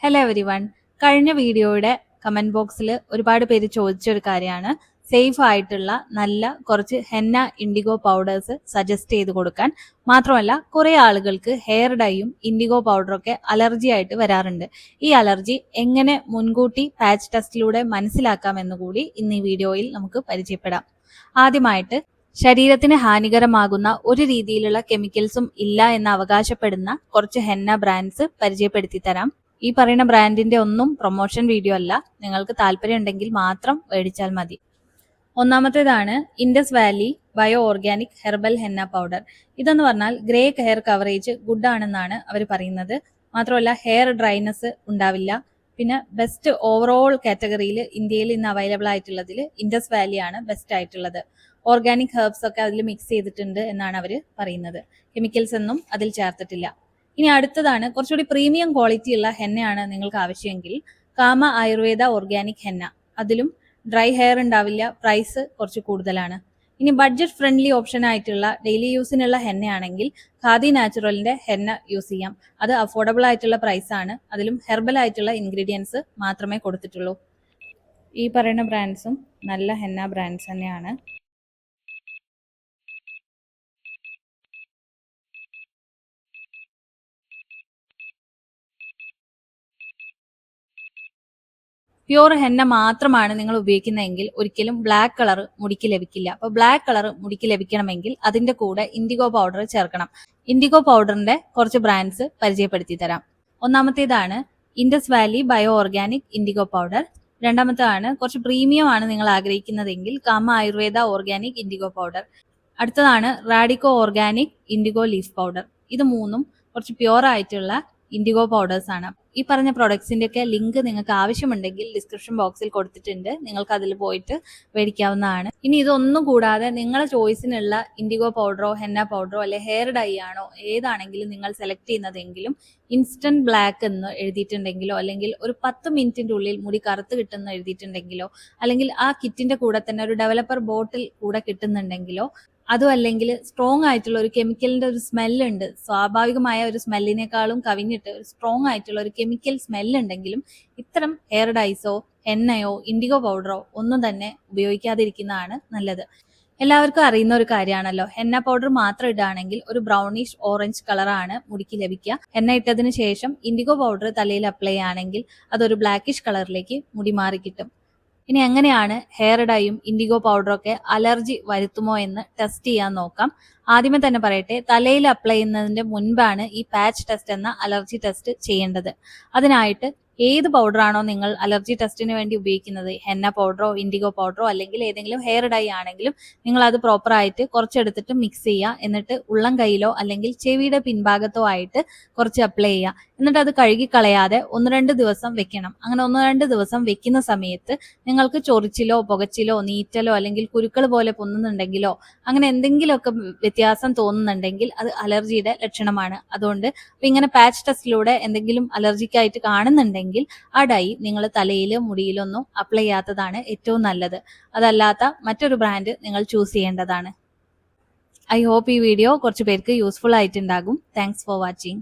Hello every one. കഴിഞ്ഞ വീഡിയോയുടെ comment ബോക്സിൽ ഒരുപാട് പേര് ചോദിച്ചൊരു കാര്യമാണ് സേഫ് ആയിട്ടുള്ള നല്ല കുറച്ച് ഹെന്ന ഇൻഡിഗോ പൗഡേഴ്സ് സജസ്റ്റ് ചെയ്ത് കൊടുക്കാൻ. മാത്രമല്ല കുറെ ആളുകൾക്ക് ഹെയർ ഡൈയും ഇൻഡിഗോ പൗഡറൊക്കെ അലർജി ആയിട്ട് വരാറുണ്ട്. ഈ അലർജി എങ്ങനെ മുൻകൂട്ടി പാച്ച് ടെസ്റ്റിലൂടെ മനസ്സിലാക്കാമെന്ന് കൂടി ഇന്ന് ഈ വീഡിയോയിൽ നമുക്ക് പരിചയപ്പെടാം. ആദ്യമായിട്ട് ശരീരത്തിന് ഹാനികരമാകുന്ന ഒരു രീതിയിലുള്ള കെമിക്കൽസും ഇല്ല എന്ന് അവകാശപ്പെടുന്ന കുറച്ച് ഹെന്ന ബ്രാൻഡ്സ് പരിചയപ്പെടുത്തി തരാം. ഈ പറയുന്ന ബ്രാൻഡിന്റെ ഒന്നും പ്രൊമോഷൻ വീഡിയോ അല്ല, നിങ്ങൾക്ക് താല്പര്യം ഉണ്ടെങ്കിൽ മാത്രം മേടിച്ചാൽ മതി. ഒന്നാമത്തേതാണ് Indus Valley bio organic herbal henna powder. ഇതെന്ന് പറഞ്ഞാൽ ഗ്രേ ഹെയർ കവറേജ് ഗുഡ് ആണെന്നാണ് അവർ പറയുന്നത്. മാത്രമല്ല ഹെയർ ഡ്രൈനെസ് ഉണ്ടാവില്ല. പിന്നെ ബെസ്റ്റ് ഓവറോൾ കാറ്റഗറിയിൽ ഇന്ത്യയിൽ ഇന്ന് അവൈലബിൾ ആയിട്ടുള്ളതിൽ ഇൻഡസ് വാലി ആണ് ബെസ്റ്റ് ആയിട്ടുള്ളത്. ഓർഗാനിക് ഹെർബ്സ് ഒക്കെ അതിൽ മിക്സ് ചെയ്തിട്ടുണ്ട് എന്നാണ് അവർ പറയുന്നത്. കെമിക്കൽസ് ഒന്നും അതിൽ ചേർത്തിട്ടില്ല. ഇനി അടുത്തതാണ് കുറച്ചുകൂടി പ്രീമിയം ക്വാളിറ്റി ഉള്ള ഹെന്നയാണ് നിങ്ങൾക്ക് ആവശ്യമെങ്കിൽ കാമ ആയുർവേദ ഓർഗാനിക് ഹെന്ന. അതിലും ഡ്രൈ ഹെയർ ഉണ്ടാവില്ല, പ്രൈസ് കുറച്ച് കൂടുതലാണ്. ഇനി ബഡ്ജറ്റ് ഫ്രണ്ട്ലി ഓപ്ഷൻ ആയിട്ടുള്ള ഡെയിലി യൂസിനുള്ള ഹെന്നയാണെങ്കിൽ ഖാദി നാച്ചുറലിന്റെ ഹെന്ന യൂസ് ചെയ്യാം. അത് അഫോർഡബിൾ ആയിട്ടുള്ള പ്രൈസ് ആണ്. അതിലും ഹെർബൽ ആയിട്ടുള്ള ഇൻഗ്രീഡിയൻസ് മാത്രമേ കൊടുത്തിട്ടുള്ളൂ. ഈ പറയുന്ന ബ്രാൻഡ്സും നല്ല ഹെന്ന ബ്രാൻഡ്സ് തന്നെയാണ്. പ്യുവർ ഹെന്ന മാത്രമാണ് നിങ്ങൾ ഉപയോഗിക്കുന്നതെങ്കിൽ ഒരിക്കലും ബ്ലാക്ക് കളർ മുടിക്ക് ലഭിക്കില്ല. അപ്പോൾ ബ്ലാക്ക് കളർ മുടിക്ക് ലഭിക്കണമെങ്കിൽ അതിന്റെ കൂടെ ഇൻഡിഗോ പൗഡർ ചേർക്കണം. ഇൻഡിഗോ പൗഡറിന്റെ കുറച്ച് ബ്രാൻഡ്സ് പരിചയപ്പെടുത്തി തരാം. ഒന്നാമത്തേതാണ് Indus Valley bio organic indigo powder. രണ്ടാമത്തേതാണ് കുറച്ച് പ്രീമിയം ആണ് നിങ്ങൾ ആഗ്രഹിക്കുന്നതെങ്കിൽ Kama Ayurveda organic indigo powder. അടുത്തതാണ് Radico organic indigo leaf powder. ഇത് മൂന്നും കുറച്ച് പ്യുവർ ആയിട്ടുള്ള ഇൻഡിഗോ പൗഡേഴ്സ് ആണ്. ഈ പറഞ്ഞ പ്രൊഡക്ട്സിന്റെ ഒക്കെ ലിങ്ക് നിങ്ങൾക്ക് ആവശ്യമുണ്ടെങ്കിൽ ഡിസ്ക്രിപ്ഷൻ ബോക്സിൽ കൊടുത്തിട്ടുണ്ട്, നിങ്ങൾക്ക് അതിൽ പോയിട്ട് മേടിക്കാവുന്നതാണ്. ഇനി ഇതൊന്നും കൂടാതെ നിങ്ങളെ ചോയ്സിനുള്ള ഇൻഡിഗോ പൗഡറോ ഹെന്ന പൗഡറോ അല്ലെ ഹെയർ ഡൈ ആണോ ഏതാണെങ്കിലും നിങ്ങൾ സെലക്ട് ചെയ്യുന്നതെങ്കിലും ഇൻസ്റ്റന്റ് ബ്ലാക്ക് എന്ന് എഴുതിയിട്ടുണ്ടെങ്കിലോ അല്ലെങ്കിൽ ഒരു 10 മിനിറ്റിന്റെ ഉള്ളിൽ മുടി കറുത്ത് കിട്ടുന്ന എഴുതിയിട്ടുണ്ടെങ്കിലോ അല്ലെങ്കിൽ ആ കിറ്റിന്റെ കൂടെ തന്നെ ഒരു ഡെവലപ്പർ ബോട്ടിൽ കൂടെ കിട്ടുന്നുണ്ടെങ്കിലോ അതും അല്ലെങ്കിൽ സ്ട്രോങ് ആയിട്ടുള്ള ഒരു കെമിക്കലിന്റെ ഒരു സ്മെല്ലുണ്ട്, സ്വാഭാവികമായ ഒരു സ്മെല്ലിനേക്കാളും കവിഞ്ഞിട്ട് ഒരു സ്ട്രോങ് ആയിട്ടുള്ള ഒരു കെമിക്കൽ സ്മെല്ലുണ്ടെങ്കിലും ഇത്തരം ഹെയർ ഡൈസോ എണ്ണയോ ഇൻഡിഗോ പൗഡറോ ഒന്നും തന്നെ ഉപയോഗിക്കാതിരിക്കുന്നതാണ് നല്ലത്. എല്ലാവർക്കും അറിയുന്ന ഒരു കാര്യമാണല്ലോ, ഹെന്ന പൗഡർ മാത്രം ഇടുകയാണെങ്കിൽ ഒരു ബ്രൗണിഷ് ഓറഞ്ച് കളറാണ് മുടിക്ക് ലഭിക്കുക. എണ്ണ ഇട്ടതിന് ശേഷം ഇൻഡിഗോ പൗഡർ തലയിൽ അപ്ലൈ ചെയ്യുകയാണെങ്കിൽ അതൊരു ബ്ലാക്കിഷ് കളറിലേക്ക് മുടി മാറി കിട്ടും. ഇനി എങ്ങനെയാണ് ഹെയർ ഡൈയും ഇൻഡിഗോ പൗഡറും ഒക്കെ അലർജി വരുത്തുമോ എന്ന് ടെസ്റ്റ് ചെയ്യാൻ നോക്കാം. ആദ്യമേ തന്നെ പറയട്ടെ, തലയിൽ അപ്ലൈ ചെയ്യുന്നതിന്റെ മുൻപാണ് ഈ പാച്ച് ടെസ്റ്റ് എന്ന അലർജി ടെസ്റ്റ് ചെയ്യേണ്ടത്. അതിനായിട്ട് ഏത് പൗഡറാണോ നിങ്ങൾ അലർജി ടെസ്റ്റിന് വേണ്ടി ഉപയോഗിക്കുന്നത്, ഹെന്ന പൗഡറോ ഇൻഡിഗോ പൗഡറോ അല്ലെങ്കിൽ ഏതെങ്കിലും ഹെയർ ഡൈ ആണെങ്കിലും നിങ്ങൾ അത് പ്രോപ്പറായിട്ട് കുറച്ചെടുത്തിട്ട് മിക്സ് ചെയ്യുക. എന്നിട്ട് ഉള്ളം കൈയിലോ അല്ലെങ്കിൽ ചെവിയുടെ പിൻഭാഗത്തോ ആയിട്ട് കുറച്ച് അപ്ലൈ ചെയ്യുക. എന്നിട്ട് അത് കഴുകിക്കളയാതെ 1-2 ദിവസം വെക്കണം. അങ്ങനെ 1-2 ദിവസം വെക്കുന്ന സമയത്ത് നിങ്ങൾക്ക് ചൊറിച്ചിലോ പുകച്ചിലോ നീറ്റലോ അല്ലെങ്കിൽ കുരുക്കൾ പോലെ പൊന്നുന്നുണ്ടെങ്കിലോ അങ്ങനെ എന്തെങ്കിലുമൊക്കെ വ്യത്യാസം തോന്നുന്നുണ്ടെങ്കിൽ അത് അലർജിയുടെ ലക്ഷണമാണ്. അതുകൊണ്ട് ഇങ്ങനെ പാച്ച് ടെസ്റ്റിലൂടെ എന്തെങ്കിലും അലർജിക്കായിട്ട് കാണുന്നുണ്ടെങ്കിൽ ആ ഡൈ നിങ്ങൾ തലയിലോ മുടിയിലൊന്നും അപ്ലൈ ചെയ്യാത്തതാണ് ഏറ്റവും നല്ലത്. അതല്ലാത്ത മറ്റൊരു ബ്രാൻഡ് നിങ്ങൾ ചൂസ് ചെയ്യേണ്ടതാണ്. ഐ ഹോപ്പ് ഈ വീഡിയോ കുറച്ച് പേർക്ക് യൂസ്ഫുൾ ആയിട്ടുണ്ടാകും. Thanks for watching.